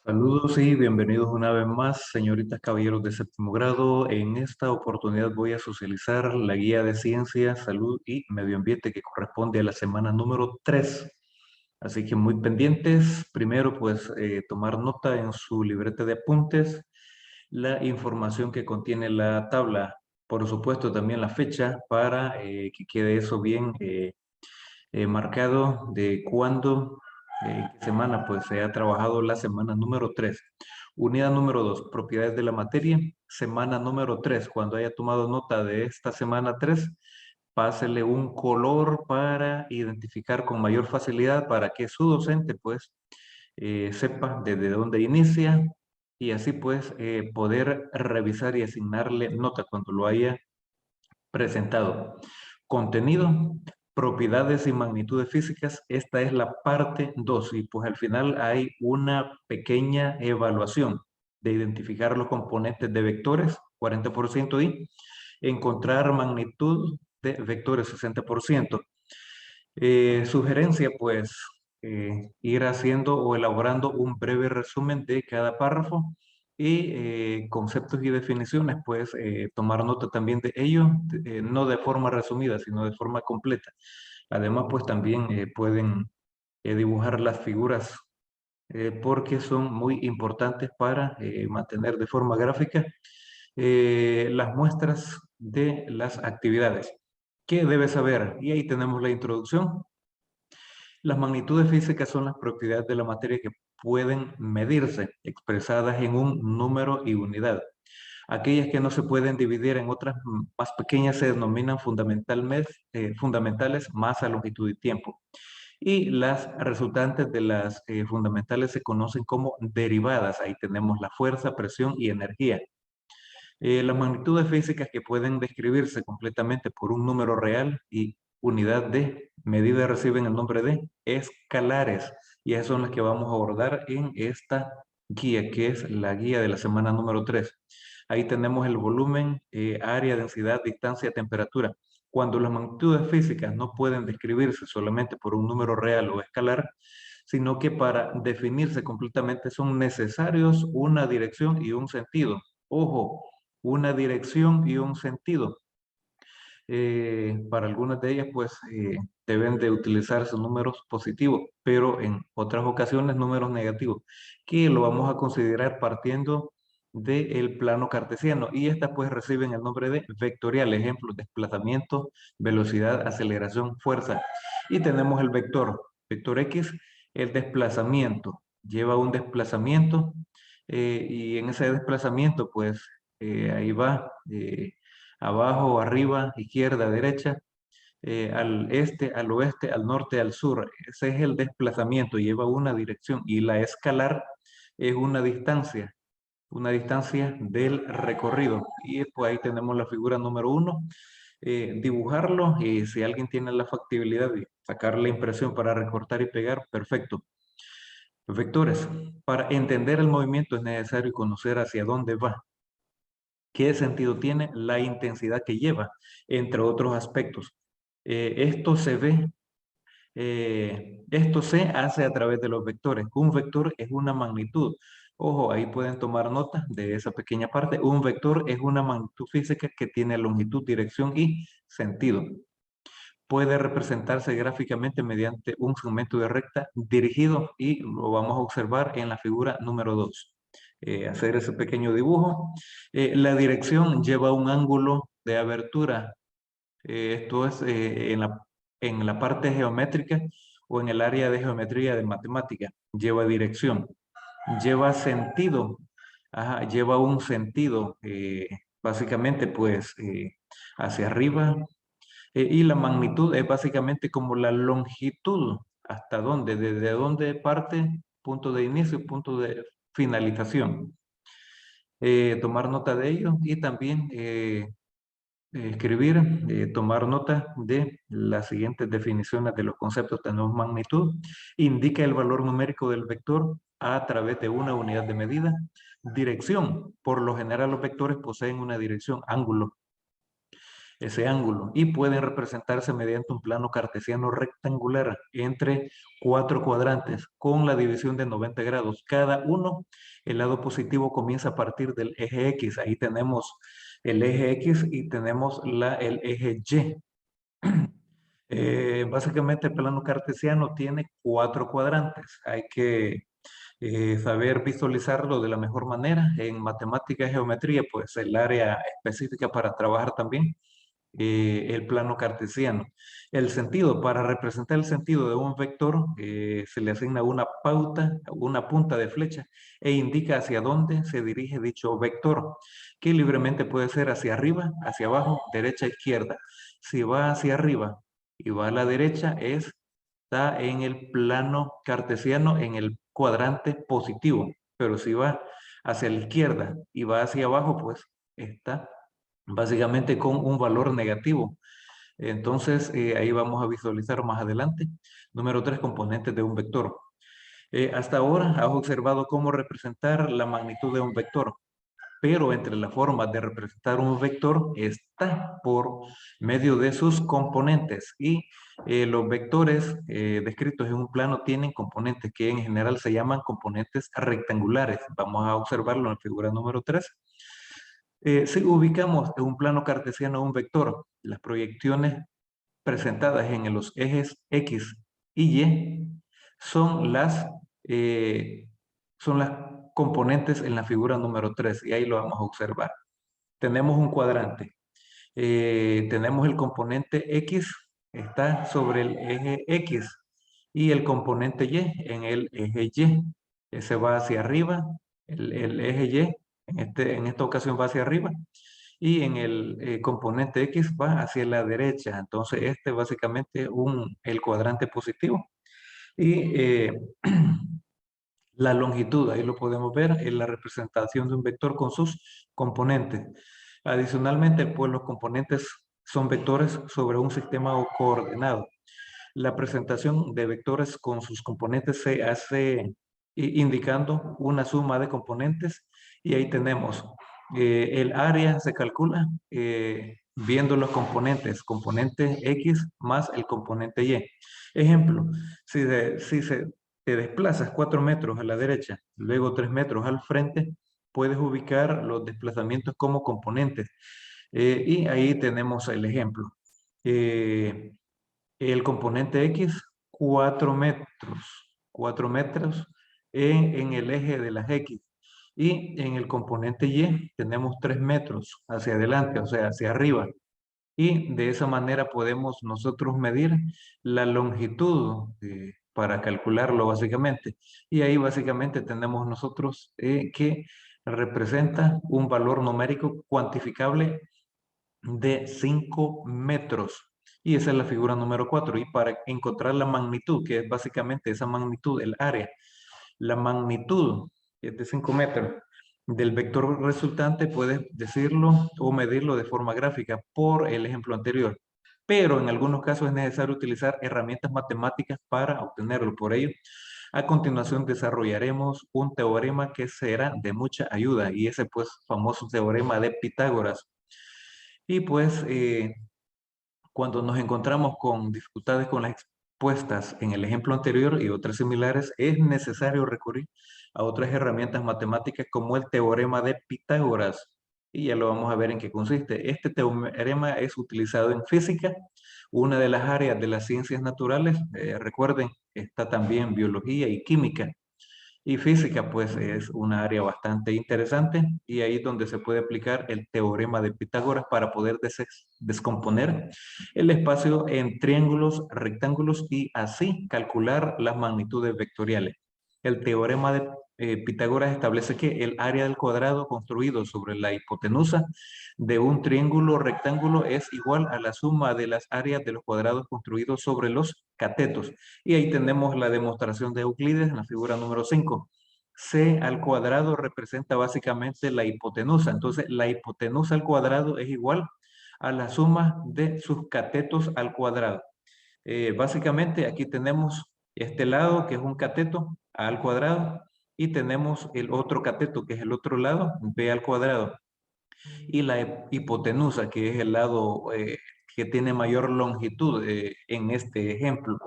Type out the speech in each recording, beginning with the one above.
Saludos y bienvenidos una vez más, señoritas, caballeros de séptimo grado. En esta oportunidad voy a socializar la guía de ciencia, salud y medio ambiente que corresponde a la semana número 3. Así que muy pendientes. Primero, pues, tomar nota en su libreta de apuntes, la información que contiene la tabla. Por supuesto, también la fecha para que quede eso bien marcado de cuándo, qué semana, pues se ha trabajado la semana número 3. Unidad número 2, propiedades de la materia. Semana número 3, cuando haya tomado nota de esta semana 3, pásele un color para identificar con mayor facilidad para que su docente pues sepa desde dónde inicia y así pues poder revisar y asignarle nota cuando lo haya presentado. Contenido, propiedades y magnitudes físicas. Esta es la parte 2 y pues al final hay una pequeña evaluación de identificar los componentes de vectores, 40%, y encontrar magnitud de vectores, 60%. Sugerencia, pues, ir haciendo o elaborando un breve resumen de cada párrafo y conceptos y definiciones, pues, tomar nota también de ello, no de forma resumida, sino de forma completa. Además, pues, también pueden dibujar las figuras porque son muy importantes para mantener de forma gráfica las muestras de las actividades. ¿Qué debes saber? Y ahí tenemos la introducción. Las magnitudes físicas son las propiedades de la materia que pueden medirse, expresadas en un número y unidad. Aquellas que no se pueden dividir en otras más pequeñas se denominan fundamentales, masa, longitud y tiempo. Y las resultantes de las fundamentales se conocen como derivadas. Ahí tenemos la fuerza, presión y energía. Las magnitudes físicas que pueden describirse completamente por un número real y unidad de medida reciben el nombre de escalares. Y esas son las que vamos a abordar en esta guía, que es la guía de la semana número 3. Ahí tenemos el volumen, área, densidad, distancia, temperatura. Cuando las magnitudes físicas no pueden describirse solamente por un número real o escalar, sino que para definirse completamente son necesarios una dirección y un sentido. Ojo, una dirección y un sentido. Para algunas de ellas, pues, deben de utilizarse números positivos, pero en otras ocasiones números negativos, que lo vamos a considerar partiendo del plano cartesiano. Y estas, pues, reciben el nombre de vectorial. Ejemplo, desplazamiento, velocidad, aceleración, fuerza. Y tenemos el vector. Vector X, el desplazamiento. Lleva un desplazamiento y en ese desplazamiento, pues, ahí va abajo, arriba, izquierda, derecha, al este, al oeste, al norte, al sur. Ese es el desplazamiento, lleva una dirección. Y la escalar es una distancia del recorrido. Y pues ahí tenemos la figura número 1. Dibujarlo y si alguien tiene la factibilidad de sacar la impresión para recortar y pegar, perfecto. Vectores. Para entender el movimiento es necesario conocer hacia dónde va, qué sentido tiene, la intensidad que lleva, entre otros aspectos. Esto se ve, esto se hace a través de los vectores. Un vector es una magnitud. Ojo, ahí pueden tomar nota de esa pequeña parte. Un vector es una magnitud física que tiene longitud, dirección y sentido. Puede representarse gráficamente mediante un segmento de recta dirigido y lo vamos a observar en la figura número 2. Hacer ese pequeño dibujo. La dirección lleva un ángulo de abertura. Esto es en la parte geométrica o en el área de geometría de matemática. Lleva dirección. Lleva sentido. Ajá, lleva un sentido. Básicamente, pues, hacia arriba, y la magnitud es básicamente como la longitud, hasta dónde, desde dónde parte, punto de inicio, punto de finalización. Tomar nota de ello y también escribir, tomar nota de las siguientes definiciones de los conceptos. Tenemos magnitud, indica el valor numérico del vector a través de una unidad de medida. Dirección, por lo general los vectores poseen una dirección, ángulo. ese ángulo, y pueden representarse mediante un plano cartesiano rectangular entre 4 cuadrantes con la división de 90 grados. Cada uno, el lado positivo comienza a partir del eje X. Ahí tenemos el eje X y tenemos el eje Y. Básicamente el plano cartesiano tiene 4 cuadrantes. Hay que saber visualizarlo de la mejor manera. En matemática y geometría, pues el área específica para trabajar también el plano cartesiano. El sentido, para representar el sentido de un vector, se le asigna una pauta, una punta de flecha e indica hacia dónde se dirige dicho vector, que libremente puede ser hacia arriba, hacia abajo, derecha, izquierda. Si va hacia arriba y va a la derecha, está en el plano cartesiano en el cuadrante positivo, pero si va hacia la izquierda y va hacia abajo, pues está básicamente con un valor negativo. Entonces, ahí vamos a visualizar más adelante. Número 3, componentes de un vector. Hasta ahora has observado cómo representar la magnitud de un vector, pero entre las formas de representar un vector está por medio de sus componentes, y los vectores descritos en un plano tienen componentes que en general se llaman componentes rectangulares. Vamos a observarlo en la figura número 3. Si ubicamos en un plano cartesiano un vector, las proyecciones presentadas en los ejes X y Y eh, son las componentes en la figura número 3, y ahí lo vamos a observar. Tenemos un cuadrante. Tenemos el componente X, está sobre el eje X, y el componente Y en el eje Y. Ese va hacia arriba, el eje Y en esta ocasión va hacia arriba, y en el componente X va hacia la derecha. Entonces este básicamente el cuadrante positivo. Y la longitud, ahí lo podemos ver, en la representación de un vector con sus componentes. Adicionalmente, pues los componentes son vectores sobre un sistema coordenado. La presentación de vectores con sus componentes se hace indicando una suma de componentes, y ahí tenemos el área se calcula viendo los componentes, componente X más el componente Y. Ejemplo, si te desplazas 4 metros a la derecha, luego 3 metros al frente, puedes ubicar los desplazamientos como componentes. Y ahí tenemos el ejemplo. El componente X, 4 metros en el eje de las X. Y en el componente Y tenemos 3 metros hacia adelante, o sea, hacia arriba. Y de esa manera podemos nosotros medir la longitud para calcularlo básicamente. Y ahí básicamente tenemos nosotros que representa un valor numérico cuantificable de 5 metros. Y esa es la figura número 4. Y para encontrar la magnitud, que es básicamente esa magnitud, el área, la magnitud es de 5 metros del vector resultante, puedes decirlo o medirlo de forma gráfica por el ejemplo anterior. Pero en algunos casos es necesario utilizar herramientas matemáticas para obtenerlo. Por ello, a continuación desarrollaremos un teorema que será de mucha ayuda, y ese pues famoso teorema de Pitágoras. Y pues cuando nos encontramos con dificultades con las expuestas en el ejemplo anterior y otras similares, es necesario recurrir a otras herramientas matemáticas como el teorema de Pitágoras. Y ya lo vamos a ver en qué consiste. Este teorema es utilizado en física, una de las áreas de las ciencias naturales. Recuerden, está también biología y química. Y física, pues es una área bastante interesante, y ahí es donde se puede aplicar el teorema de Pitágoras para poder descomponer el espacio en triángulos, rectángulos, y así calcular las magnitudes vectoriales. El teorema de Pitágoras establece que el área del cuadrado construido sobre la hipotenusa de un triángulo rectángulo es igual a la suma de las áreas de los cuadrados construidos sobre los catetos. Y ahí tenemos la demostración de Euclides en la figura número 5. C al cuadrado representa básicamente la hipotenusa. Entonces, la hipotenusa al cuadrado es igual a la suma de sus catetos al cuadrado. Básicamente, aquí tenemos este lado, que es un cateto, A al cuadrado, y tenemos el otro cateto, que es el otro lado, B al cuadrado. y la hipotenusa, que es el lado que tiene mayor longitud en este ejemplo.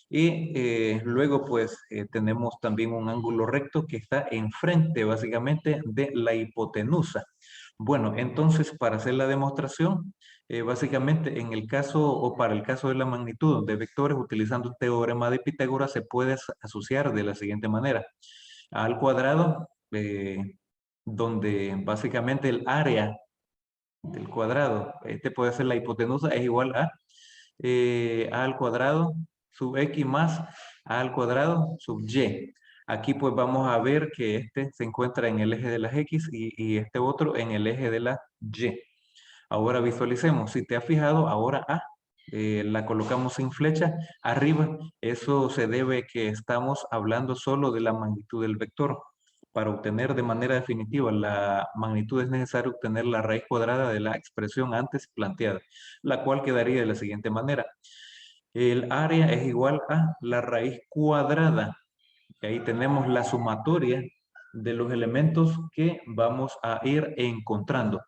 Y luego pues tenemos también un ángulo recto que está enfrente básicamente de la hipotenusa. Bueno, entonces para hacer la demostración, básicamente en el caso o para el caso de la magnitud de vectores utilizando el teorema de Pitágoras se puede asociar de la siguiente manera. A al cuadrado, donde básicamente el área del cuadrado, este puede ser la hipotenusa, es igual a al cuadrado sub x más a al cuadrado sub y. Aquí pues vamos a ver que este se encuentra en el eje de las x y este otro en el eje de la y. Ahora visualicemos, si te has fijado, ahora A la colocamos sin flecha arriba. Eso se debe que estamos hablando solo de la magnitud del vector. Para obtener de manera definitiva la magnitud es necesario obtener la raíz cuadrada de la expresión antes planteada, la cual quedaría de la siguiente manera. El área es igual a la raíz cuadrada. Y ahí tenemos la sumatoria de los elementos que vamos a ir encontrando.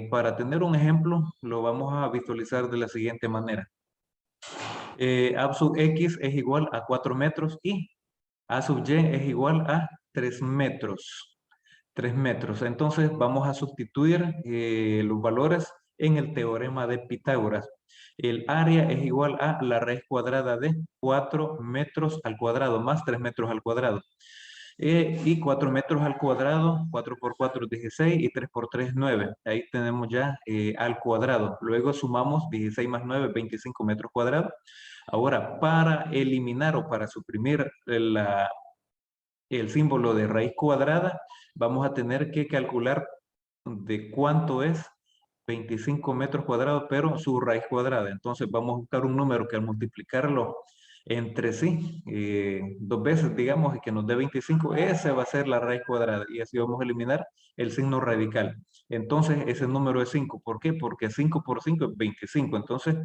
Para tener un ejemplo, lo vamos a visualizar de la siguiente manera. A sub x es igual a 4 metros y a sub y es igual a 3 metros. 3 metros. Entonces vamos a sustituir los valores en el teorema de Pitágoras. El área es igual a la raíz cuadrada de 4 metros al cuadrado más 3 metros al cuadrado. Y 4 metros al cuadrado, 4 por 4 es 16 y 3 por 3 es 9. Ahí tenemos ya al cuadrado. Luego sumamos 16 más 9, 25 metros cuadrados. Ahora, para eliminar o para suprimir el símbolo de raíz cuadrada, vamos a tener que calcular de cuánto es 25 metros cuadrados, pero su raíz cuadrada. Entonces vamos a buscar un número que al multiplicarlo entre sí, dos veces, digamos, y que nos dé 25, esa va a ser la raíz cuadrada. Y así vamos a eliminar el signo radical. Entonces ese número es 5. ¿Por qué? Porque 5 por 5 es 25. Entonces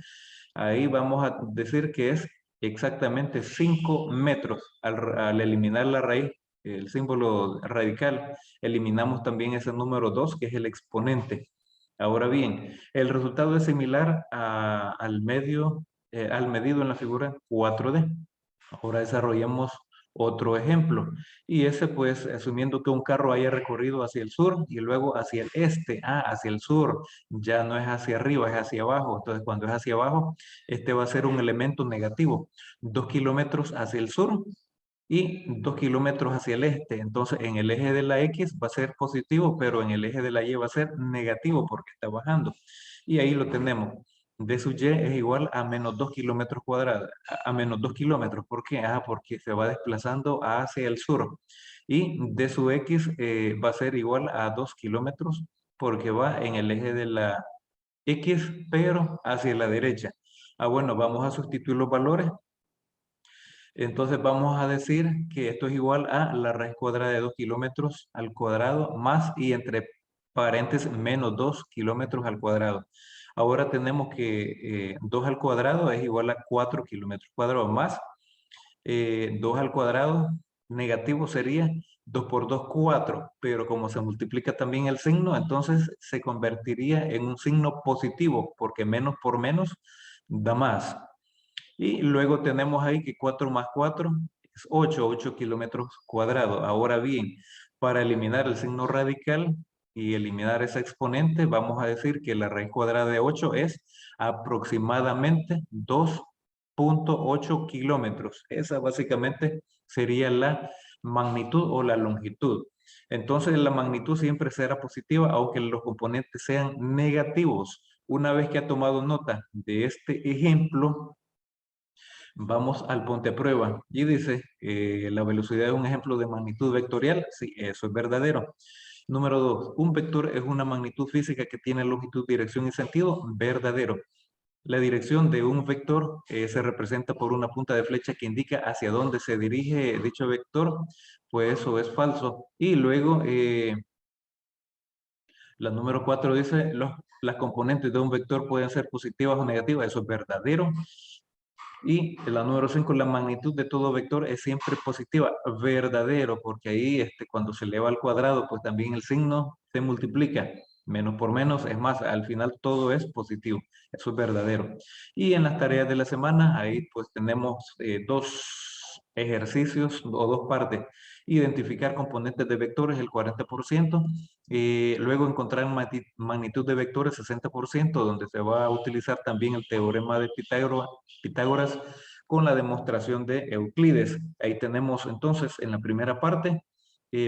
ahí vamos a decir que es exactamente 5 metros. Al eliminar la raíz, el símbolo radical, eliminamos también ese número 2, que es el exponente. Ahora bien, el resultado es similar al medido en la figura 4D. Ahora desarrollamos otro ejemplo. Y ese pues asumiendo que un carro haya recorrido hacia el sur y luego hacia el este. Hacia el sur. Ya no es hacia arriba, es hacia abajo. Entonces cuando es hacia abajo, este va a ser un elemento negativo. 2 kilómetros hacia el sur y 2 kilómetros hacia el este. Entonces en el eje de la X va a ser positivo, pero en el eje de la Y va a ser negativo porque está bajando. Y ahí lo tenemos. D sub Y es igual a menos 2 kilómetros cuadrados, a menos 2 kilómetros. ¿Por qué? Porque se va desplazando hacia el sur. Y D sub X va a ser igual a 2 kilómetros porque va en el eje de la X, pero hacia la derecha. Bueno, vamos a sustituir los valores. Entonces vamos a decir que esto es igual a la raíz cuadrada de 2 kilómetros al cuadrado más y entre paréntesis menos 2 kilómetros al cuadrado. Ahora tenemos que 2 al cuadrado es igual a 4 kilómetros cuadrados más 2 al cuadrado negativo sería 2 por 2, 4, pero como se multiplica también el signo, entonces se convertiría en un signo positivo porque menos por menos da más. Y luego tenemos ahí que 4 más 4 es 8, 8 kilómetros cuadrados. Ahora bien, para eliminar el signo radical y eliminar ese exponente, vamos a decir que la raíz cuadrada de 8 es aproximadamente 2.8 kilómetros. Esa básicamente sería la magnitud o la longitud. Entonces la magnitud siempre será positiva, aunque los componentes sean negativos. Una vez que ha tomado nota de este ejemplo, vamos al ponte a prueba. Y dice, la velocidad es un ejemplo de magnitud vectorial. Sí, eso es verdadero. Número 2, un vector es una magnitud física que tiene longitud, dirección y sentido. Verdadero. La dirección de un vector se representa por una punta de flecha que indica hacia dónde se dirige dicho vector. Pues eso es falso. Y luego, la número 4 dice, las componentes de un vector pueden ser positivas o negativas. Eso es verdadero. Y la número 5, la magnitud de todo vector es siempre positiva. Verdadero, porque ahí cuando se eleva al cuadrado, pues también el signo se multiplica. Menos por menos, es más, al final todo es positivo. Eso es verdadero. Y en las tareas de la semana, ahí pues tenemos dos ejercicios o dos partes. Identificar componentes de vectores, el 40%. Luego encontrar magnitud de vectores, 60%, donde se va a utilizar también el teorema de Pitágoras con la demostración de Euclides. Ahí tenemos entonces en la primera parte,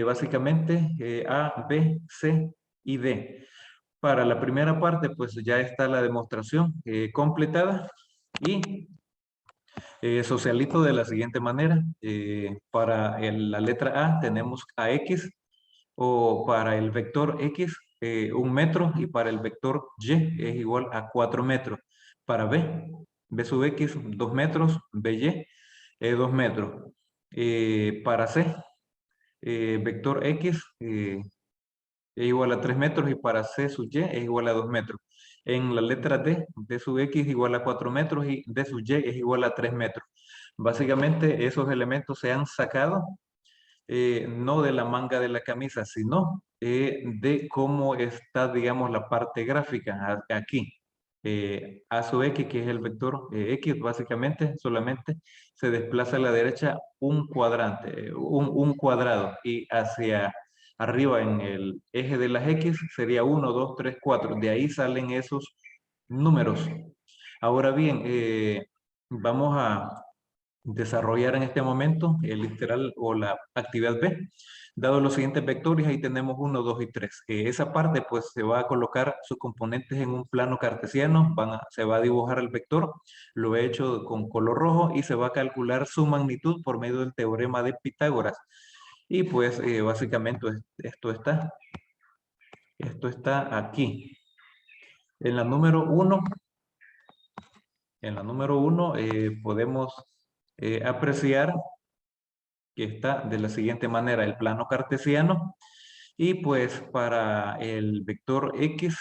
básicamente A, B, C y D. Para la primera parte, pues ya está la demostración completada y socialito de la siguiente manera. Para la letra A tenemos AX, o para el vector X, 1 metro, y para el vector Y es igual a 4 metros. Para B sub X, 2 metros, BY, 2 metros. Para C, vector X es igual a 3 metros, y para C sub Y es igual a 2 metros. En la letra D sub X es igual a 4 metros y D sub Y es igual a 3 metros. Básicamente esos elementos se han sacado no de la manga de la camisa, sino de cómo está, digamos, la parte gráfica aquí. A sub X, que es el vector X, básicamente, solamente se desplaza a la derecha un cuadrante, un cuadrado, y hacia arriba en el eje de las X sería 1, 2, 3, 4. De ahí salen esos números. Ahora bien, vamos a desarrollar en este momento el literal o la actividad B. Dado los siguientes vectores, ahí tenemos 1, 2 y 3. Esa parte pues se va a colocar sus componentes en un plano cartesiano, se va a dibujar el vector, lo he hecho con color rojo, y se va a calcular su magnitud por medio del teorema de Pitágoras. Y pues básicamente esto está aquí. En la número 1, podemos apreciar que está de la siguiente manera el plano cartesiano, y pues para el vector X,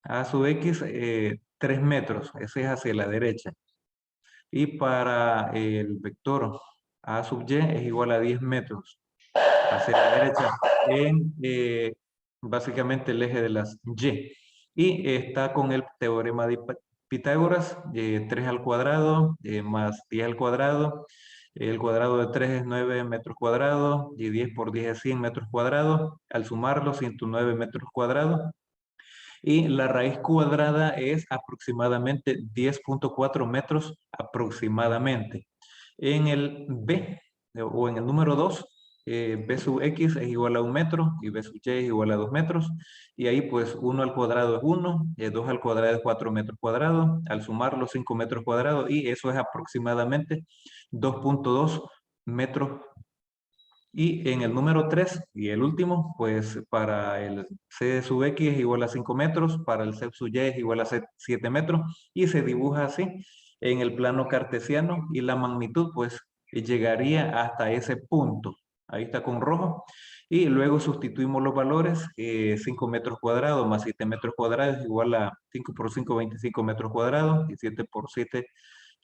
A sub X, 3 metros, ese es hacia la derecha, y para el vector A sub Y es igual a 10 metros hacia la derecha en básicamente el eje de las Y. Y está con el teorema de Pitágoras, 3 al cuadrado más 10 al cuadrado. El cuadrado de 3 es 9 metros cuadrados, y 10 por 10 es 100 metros cuadrados. Al sumarlo, 109 metros cuadrados. Y la raíz cuadrada es aproximadamente 10.4 metros aproximadamente. En el B, o en el número 2, B sub X es igual a 1 metro y B sub Y es igual a 2 metros. Y ahí pues 1 al cuadrado es 1, 2 al cuadrado es 4 metros cuadrados. Al sumarlo, 5 metros cuadrados, y eso es aproximadamente 2.2 metros. Y en el número 3 y el último, pues para el C sub X es igual a 5 metros, para el C sub Y es igual a 7 metros, y se dibuja así en el plano cartesiano, y la magnitud pues llegaría hasta ese punto. Ahí está con rojo. Y luego sustituimos los valores, 5 metros cuadrados más 7 metros cuadrados es igual a 5 por 5, 25 metros cuadrados, y 7 por 7,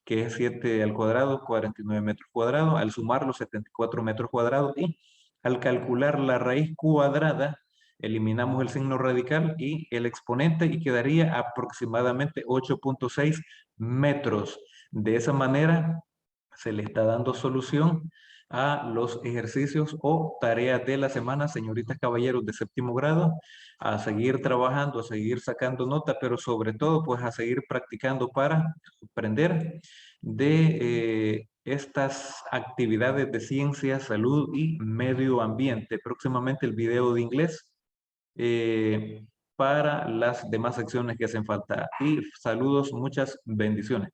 que es 7 al cuadrado, 49 metros cuadrados. Al sumarlo, 74 metros cuadrados. Y al calcular la raíz cuadrada, eliminamos el signo radical y el exponente, y quedaría aproximadamente 8.6 metros. De esa manera, se le está dando solución a los ejercicios o tareas de la semana, señoritas, caballeros de séptimo grado, a seguir trabajando, a seguir sacando nota, pero sobre todo pues a seguir practicando para aprender de estas actividades de ciencia, salud y medio ambiente. Próximamente el video de inglés para las demás secciones que hacen falta. Y saludos, muchas bendiciones.